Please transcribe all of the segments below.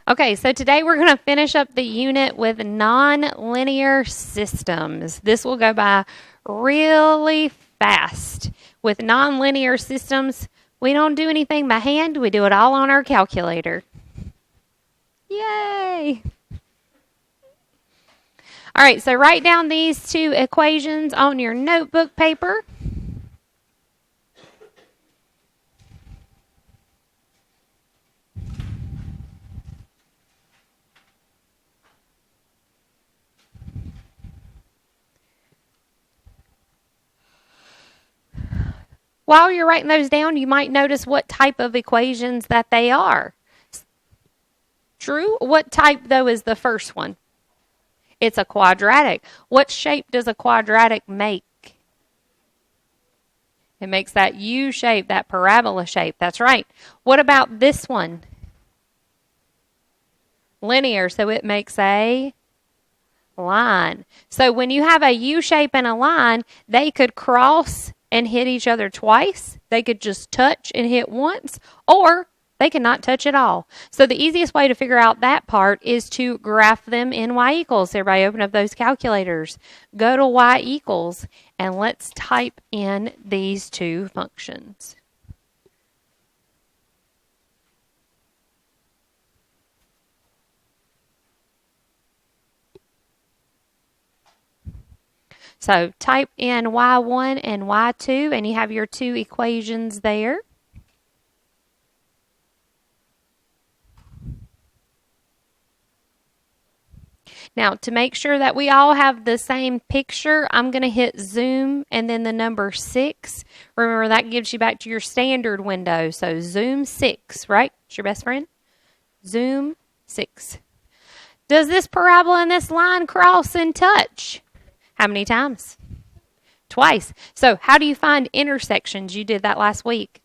Okay, so today we're going to finish up the unit with nonlinear systems. This will go by really fast. With nonlinear systems, we don't do anything by hand. We do it all on our calculator. Yay! All right, so write down these two equations on your notebook paper. While you're writing those down, you might notice what type of equations that they are. True? What type, though, is the first one? It's a quadratic. What shape does a quadratic make? It makes that U shape, that parabola shape. That's right. What about this one? Linear, so it makes a line. So when you have a U shape and a line, they could cross and hit each other twice. They could just touch and hit once, or they cannot touch at all. So the easiest way to figure out that part is to graph them in y equals. Everybody open up those calculators. Go to y equals, and let's type in these two functions. So type in y1 and y2, and you have your two equations there. Now, to make sure that we all have the same picture, I'm going to hit zoom and then the number 6. Remember, that gives you back to your standard window. So zoom 6, right? It's your best friend. Zoom 6. Does this parabola and this line cross and touch? How many times? Twice. So how do you find intersections? You did that last week.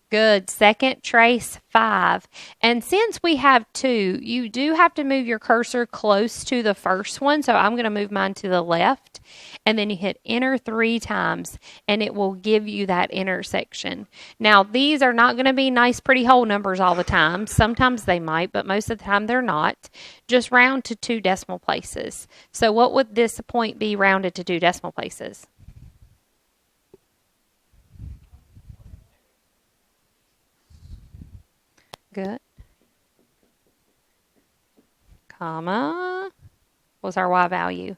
Good. Second trace 5. And since we have 2, you do have to move your cursor close to the first one. So I'm going to move mine to the left. And then you hit enter 3 times, and it will give you that intersection. Now, these are not going to be nice, pretty whole numbers all the time. Sometimes they might, but most of the time they're not. Just round to 2 decimal places. So what would this point be rounded to 2 decimal places? Good. Comma. What's our y value?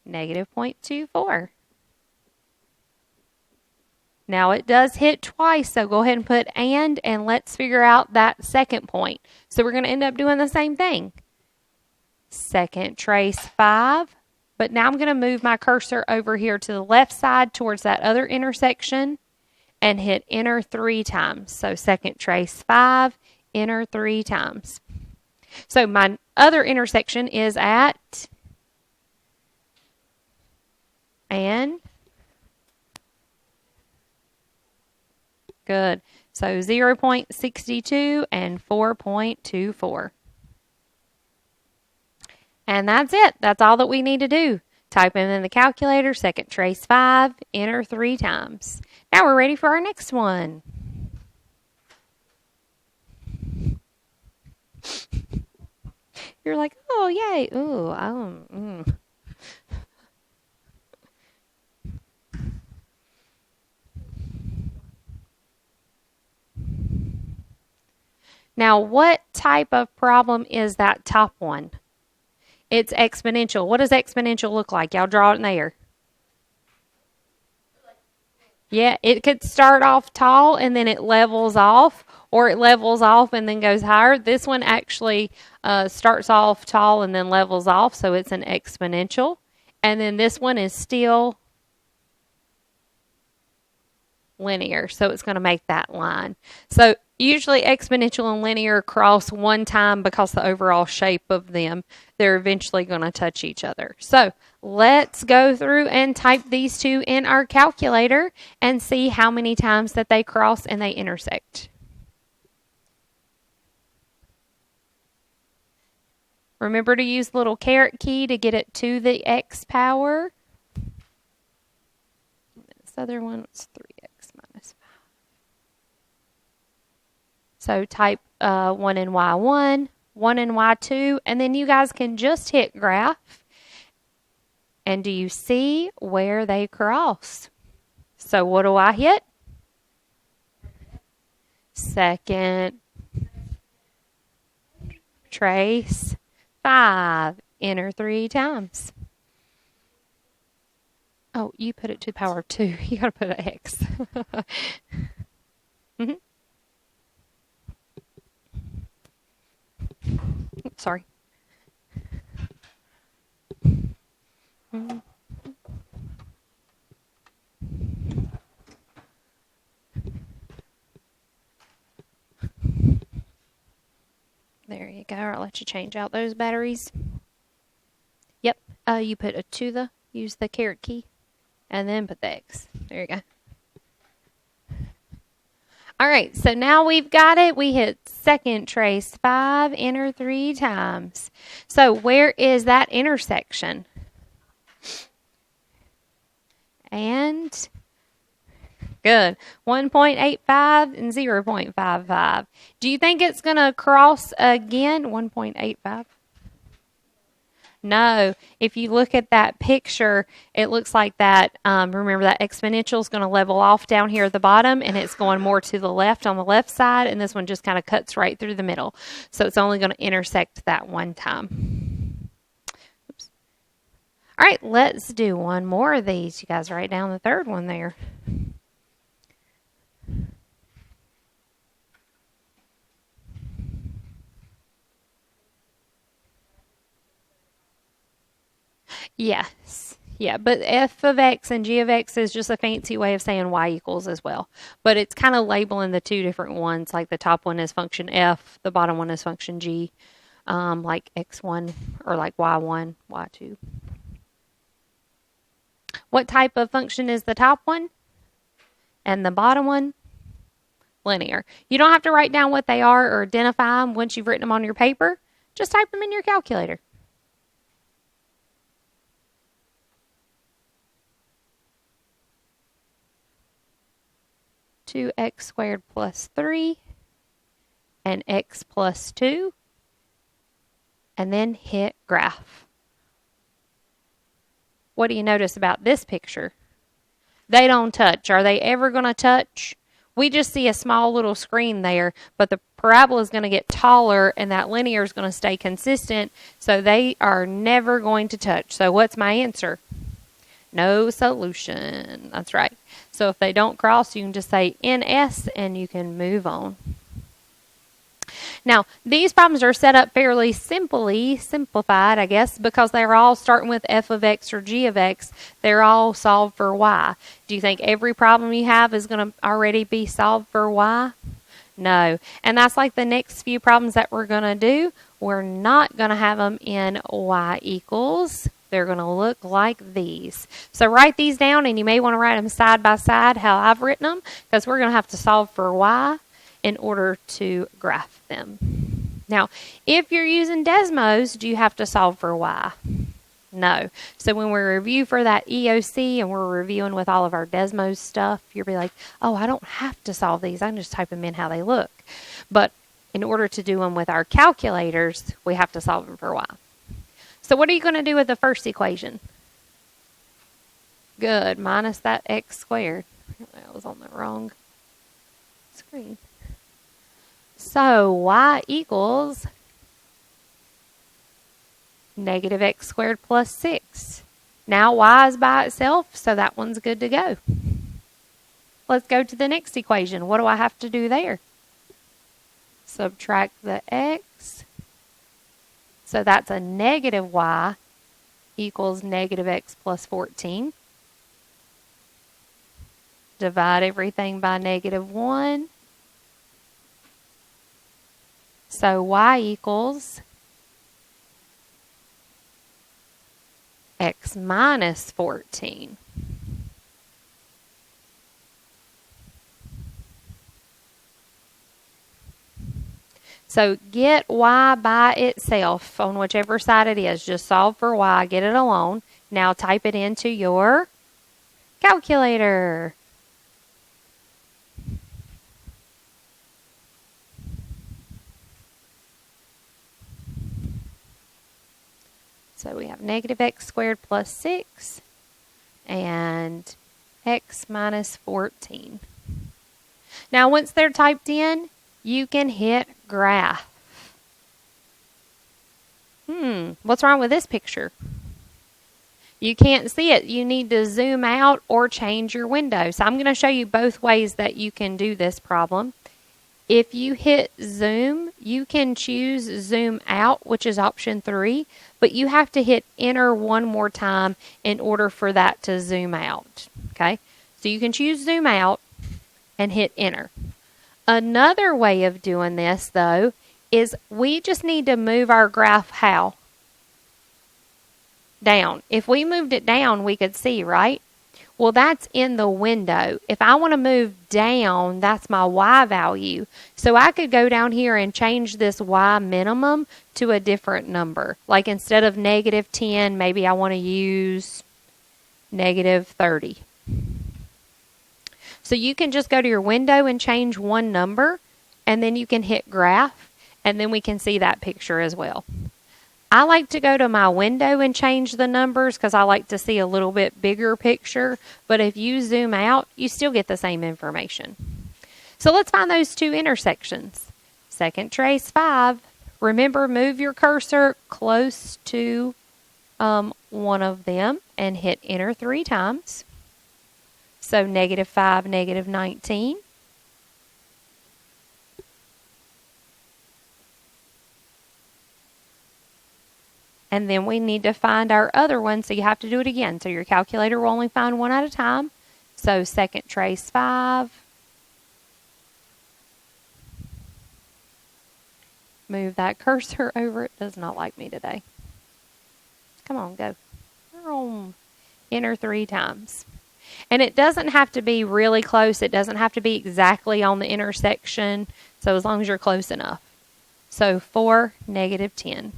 Negative 0.24. Now it does hit twice, so go ahead and put and let's figure out that second point. So we're going to end up doing the same thing. Second trace 5. But now I'm going to move my cursor over here to the left side towards that other intersection and hit enter 3 times. So second trace 5, enter 3 times. So my other intersection is at and good. So 0.62 and 4.24. And that's it. That's all that we need to do. Type in the calculator, second trace 5, enter 3 times. Now we're ready for our next one. You're like, oh, yay. Ooh, Now, what type of problem is that top one? It's exponential. What does exponential look like? Y'all draw it in there. Yeah, it could start off tall and then it levels off, or it levels off and then goes higher. This one actually starts off tall and then levels off, so it's an exponential. And then this one is still linear, so it's going to make that line. So usually exponential and linear cross one time because the overall shape of them, they're eventually going to touch each other. So let's go through and type these two in our calculator and see how many times that they cross and they intersect. Remember to use the little caret key to get it to the x power. This other one was 3x So type 1 in Y1, 1 in Y2, and then you guys can just hit graph. And do you see where they cross? So what do I hit? Second, trace 5, enter 3 times. Oh, you put it to the power of 2. You got to put an X. Mm-hmm. Sorry. Mm-hmm. There you go. I'll let you change out those batteries. Yep. You put a to the, use the caret key, and then put the X. There you go. All right, so now we've got it. We hit second trace 5, enter 3 times. So where is that intersection? And good. 1.85 and 0.55. Do you think it's going to cross again? 1.85? No. If you look at that picture, it looks like that, remember that exponential is going to level off down here at the bottom, and it's going more to the left on the left side, and this one just kind of cuts right through the middle. So it's only going to intersect that one time. Oops. All right, let's do one more of these. You guys write down the third one there. Yes. Yeah, but f of x and g of x is just a fancy way of saying y equals as well. But it's kind of labeling the two different ones, like the top one is function f, the bottom one is function g, like x1 or like y1, y2. What type of function is the top one? And the bottom one? Linear. You don't have to write down what they are or identify them once you've written them on your paper. Just type them in your calculator. 2x squared plus 3 and x plus 2, and then hit graph. What do you notice about this picture? They don't touch. Are they ever going to touch? We just see a small little screen there, but the parabola is going to get taller and that linear is going to stay consistent, so they are never going to touch. So what's my answer? No solution. That's right. So if they don't cross, you can just say NS and you can move on. Now, these problems are set up fairly simplified, I guess, because they're all starting with f of x or g of x. They're all solved for y. Do you think every problem you have is going to already be solved for y? No. And that's like the next few problems that we're going to do. We're not going to have them in y equals. They're going to look like these. So write these down, and you may want to write them side by side how I've written them, because we're going to have to solve for y in order to graph them. Now, if you're using Desmos, do you have to solve for y? No. So when we review for that EOC and we're reviewing with all of our Desmos stuff, you'll be like, oh, I don't have to solve these. I can just type them in how they look. But in order to do them with our calculators, we have to solve them for y. So what are you going to do with the first equation? Good. Minus that x squared. I was on the wrong screen. So y equals negative x squared plus 6. Now y is by itself, so that one's good to go. Let's go to the next equation. What do I have to do there? Subtract the x. So that's a negative y equals negative x plus 14. Divide everything by negative 1. So y equals x minus 14. So get y by itself on whichever side it is. Just solve for y, get it alone. Now type it into your calculator. So we have negative x squared plus 6 and x minus 14. Now, once they're typed in, you can hit graph. What's wrong with this picture? You can't see it. You need to zoom out or change your window. So I'm going to show you both ways that you can do this problem. If you hit zoom, you can choose zoom out, which is option 3, but you have to hit enter one more time in order for that to zoom out. Okay? So you can choose zoom out and hit enter. Another way of doing this, though, is we just need to move our graph how? Down. If we moved it down, we could see, right? Well, that's in the window. If I want to move down, that's my y value. So I could go down here and change this y minimum to a different number. Like instead of negative 10, maybe I want to use negative 30. So you can just go to your window and change one number, and then you can hit graph, and then we can see that picture as well. I like to go to my window and change the numbers because I like to see a little bit bigger picture. But if you zoom out, you still get the same information. So let's find those two intersections. Second trace 5. Remember, move your cursor close to one of them and hit enter 3 times. So negative 5, negative 19. And then we need to find our other one, so you have to do it again. So your calculator will only find one at a time. So second trace 5. Move that cursor over. It does not like me today. Come on, go. Enter 3 times. And it doesn't have to be really close. It doesn't have to be exactly on the intersection. So as long as you're close enough. So 4, negative 10.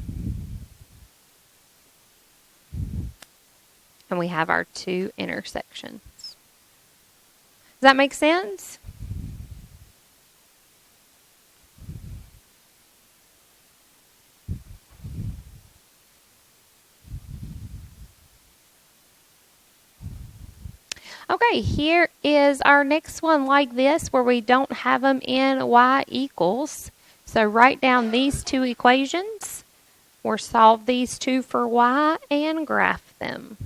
And we have our two intersections. Does that make sense? Okay, here is our next one like this where we don't have them in y equals. So write down these two equations or solve these two for y and graph them.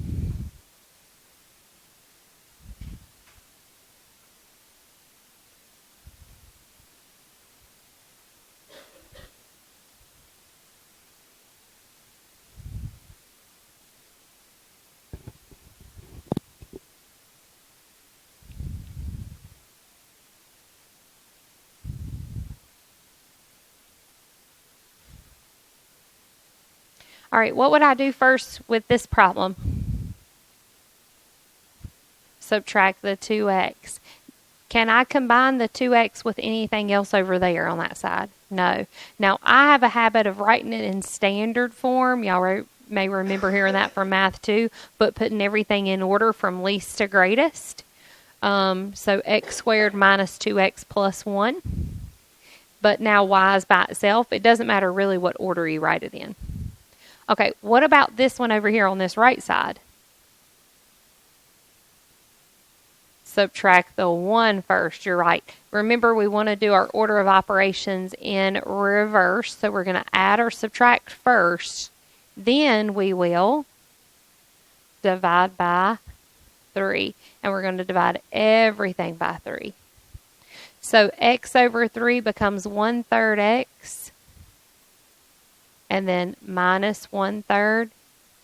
All right, what would I do first with this problem? Subtract the 2x. Can I combine the 2x with anything else over there on that side? No. Now, I have a habit of writing it in standard form. Y'all may remember hearing that from math too, but putting everything in order from least to greatest. So x squared minus 2x plus 1. But now y is by itself. It doesn't matter really what order you write it in. Okay, what about this one over here on this right side? Subtract the 1 first, you're right. Remember, we want to do our order of operations in reverse, so we're going to add or subtract first. Then we will divide by 3, and we're going to divide everything by 3. So x over 3 becomes 1/3 x. And then minus 1/3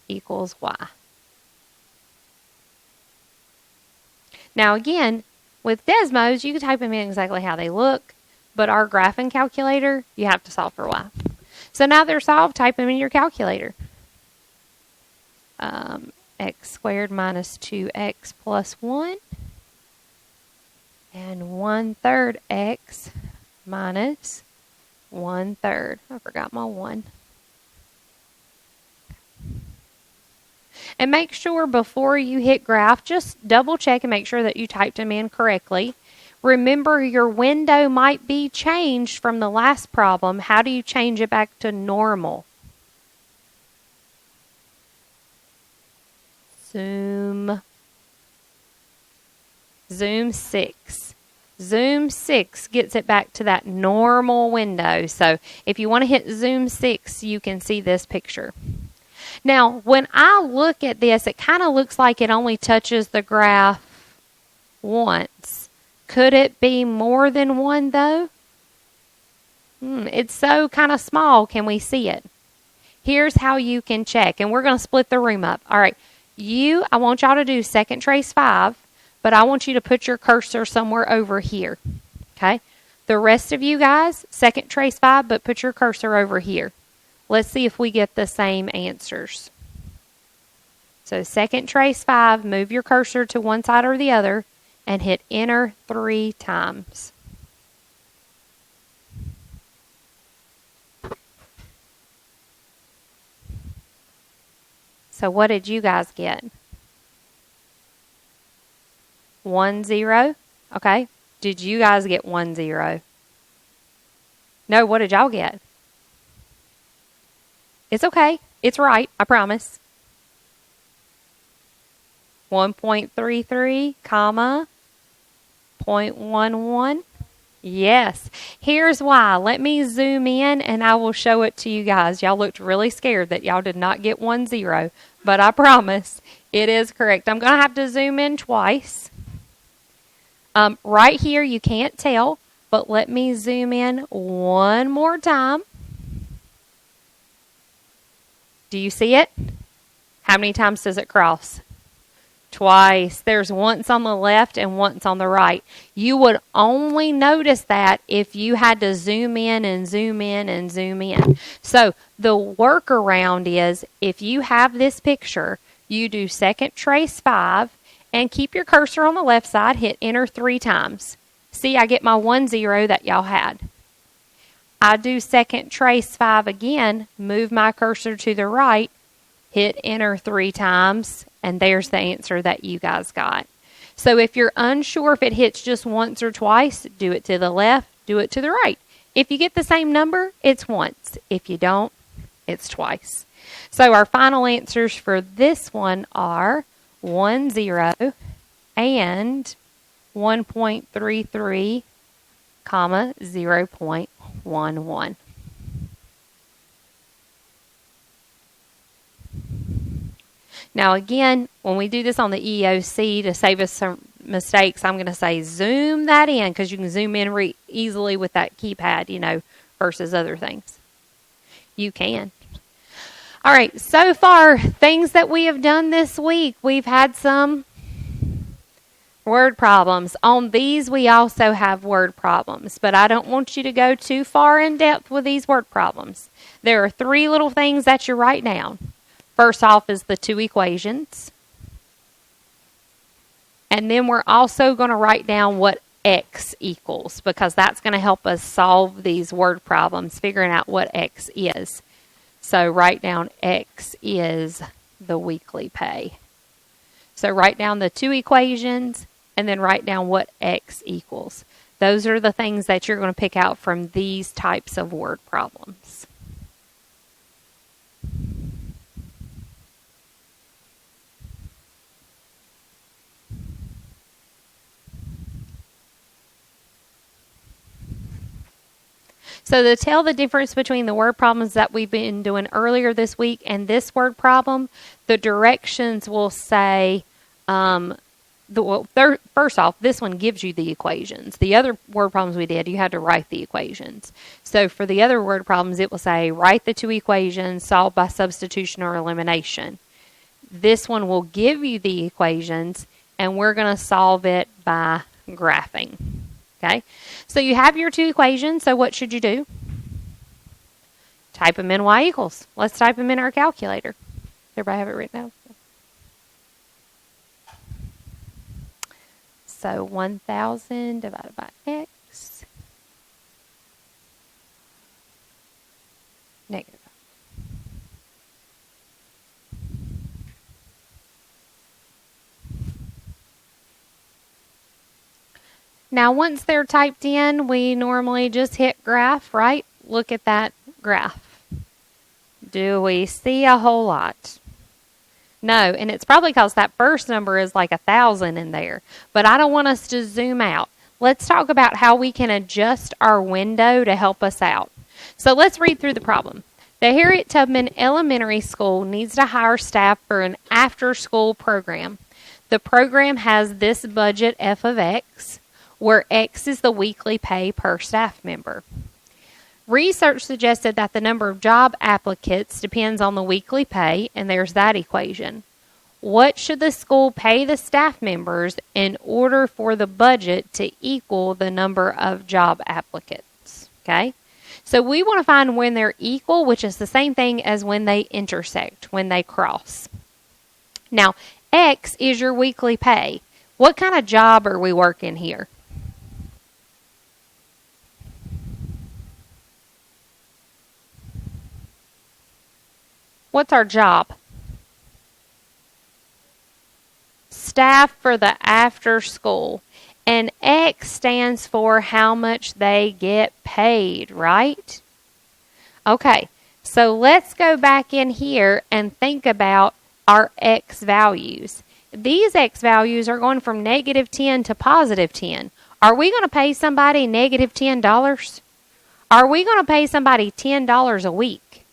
equals y. Now again, with Desmos, you can type them in exactly how they look, but our graphing calculator, you have to solve for y. So now they're solved, type them in your calculator. X squared minus 2x plus 1. And 1/3 x minus 1/3. I forgot my 1. And make sure before you hit graph, just double check and make sure that you typed them in correctly. Remember, your window might be changed from the last problem. How do you change it back to normal? Zoom 6. Zoom 6 gets it back to that normal window. So if you want to hit Zoom 6, you can see this picture. Now, when I look at this, it kind of looks like it only touches the graph once. Could it be more than one, though? It's so kind of small. Can we see it? Here's how you can check, and we're going to split the room up. All right, I want y'all to do second trace 5, but I want you to put your cursor somewhere over here, okay? The rest of you guys, second trace 5, but put your cursor over here. Let's see if we get the same answers. So second trace 5, move your cursor to one side or the other, and hit enter 3 times. So what did you guys get? 1, 0. Okay. Did you guys get 1, 0? No, what did y'all get? It's okay. It's right. I promise. 1.33, comma, 0.11. Yes. Here's why. Let me zoom in and I will show it to you guys. Y'all looked really scared that y'all did not get 1, 0, but I promise it is correct. I'm going to have to zoom in twice. Right here, you can't tell, but let me zoom in one more time. Do you see it? How many times does it cross? Twice. There's once on the left and once on the right. You would only notice that if you had to zoom in and zoom in and zoom in. So the workaround is if you have this picture, you do second trace 5 and keep your cursor on the left side, hit enter 3 times. See, I get my 1, 0 that y'all had. I do second trace 5 again, move my cursor to the right, hit enter 3 times, and there's the answer that you guys got. So if you're unsure if it hits just once or twice, do it to the left, do it to the right. If you get the same number, it's once. If you don't, it's twice. So our final answers for this one are 1, 0 and 1.33, comma, 0.11. Now again, when we do this on the EOC, to save us some mistakes, I'm going to say zoom that in because you can zoom in easily with that keypad, versus other things. You can. All right, so far, things that we have done this week, we've had some word problems. On these, we also have word problems, but I don't want you to go too far in depth with these word problems. There are 3 little things that you write down. First off is the 2 equations. And then we're also going to write down what x equals because that's going to help us solve these word problems, figuring out what x is. So write down x is the weekly pay. So write down the 2 equations and then write down what x equals. Those are the things that you're going to pick out from these types of word problems. So to tell the difference between the word problems that we've been doing earlier this week and this word problem, the directions will say, first off, this one gives you the equations. The other word problems we did, you had to write the equations. So for the other word problems, it will say, write the 2 equations, solve by substitution or elimination. This one will give you the equations, and we're going to solve it by graphing. Okay, so you have your 2 equations, so what should you do? Type them in y equals. Let's type them in our calculator. Everybody have it written down? So 1,000 divided by x negative. Now, once they're typed in, we normally just hit graph, right? Look at that graph. Do we see a whole lot? No, and it's probably because that first number is like 1,000 in there. But I don't want us to zoom out. Let's talk about how we can adjust our window to help us out. So let's read through the problem. The Harriet Tubman Elementary School needs to hire staff for an after-school program. The program has this budget f of x, where x is the weekly pay per staff member. Research suggested that the number of job applicants depends on the weekly pay, and there's that equation. What should the school pay the staff members in order for the budget to equal the number of job applicants? Okay? So we want to find when they're equal, which is the same thing as when they intersect, when they cross. Now, X is your weekly pay. What kind of job are we working here? What's our job? Staff for the after school. And X stands for how much they get paid, right? Okay, so let's go back in here and think about our X values. These X values are going from -10 to +10. Are we going to pay somebody -$10? Are we going to pay somebody $10 a week?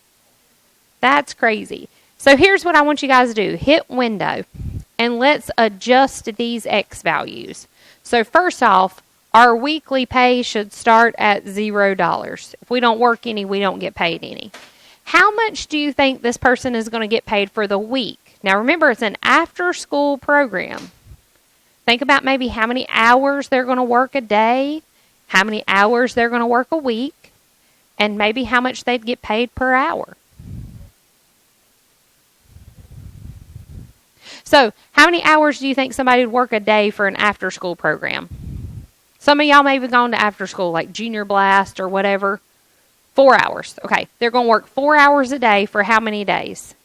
That's crazy. So here's what I want you guys to do. Hit window, and let's adjust these X values. So first off, our weekly pay should start at $0. If we don't work any, we don't get paid any. How much do you think this person is going to get paid for the week? Now remember, it's an after-school program. Think about maybe how many hours they're going to work a day, how many hours they're going to work a week, and maybe how much they'd get paid per hour. So, how many hours do you think somebody would work a day for an after-school program? Some of y'all may be going to after school, like Junior Blast or whatever. 4 hours. Okay, they're going to work 4 hours a day for how many days?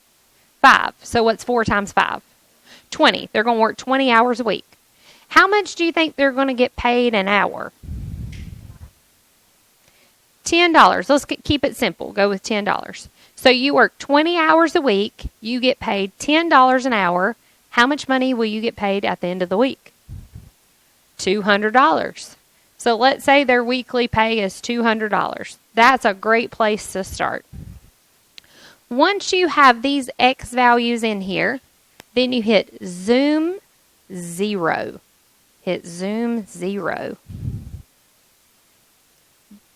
5. So, what's 4 times 5? 20. They're going to work 20 hours a week. How much do you think they're going to get paid an hour? $10. Let's keep it simple. Go with $10. So, you work 20 hours a week. You get paid $10 an hour. How much money will you get paid at the end of the week? $200. So let's say their weekly pay is $200. That's a great place to start. Once you have these X values in here, then you hit zoom 0. Hit zoom 0.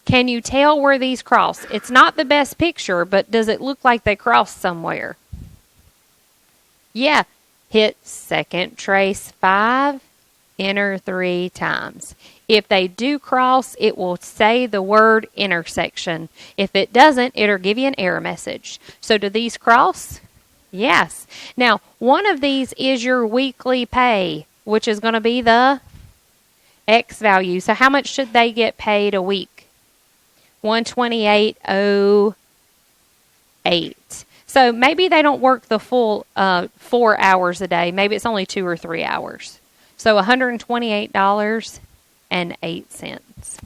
Can you tell where these cross? It's not the best picture, but does it look like they cross somewhere? Yeah. Hit second trace 5, enter 3 times. If they do cross, it will say the word intersection. If it doesn't, it'll give you an error message. So do these cross? Yes. Now, one of these is your weekly pay, which is going to be the X value. So how much should they get paid a week? $128.08. So maybe they don't work the full 4 hours a day. Maybe it's only 2 or 3 hours. So $128.08.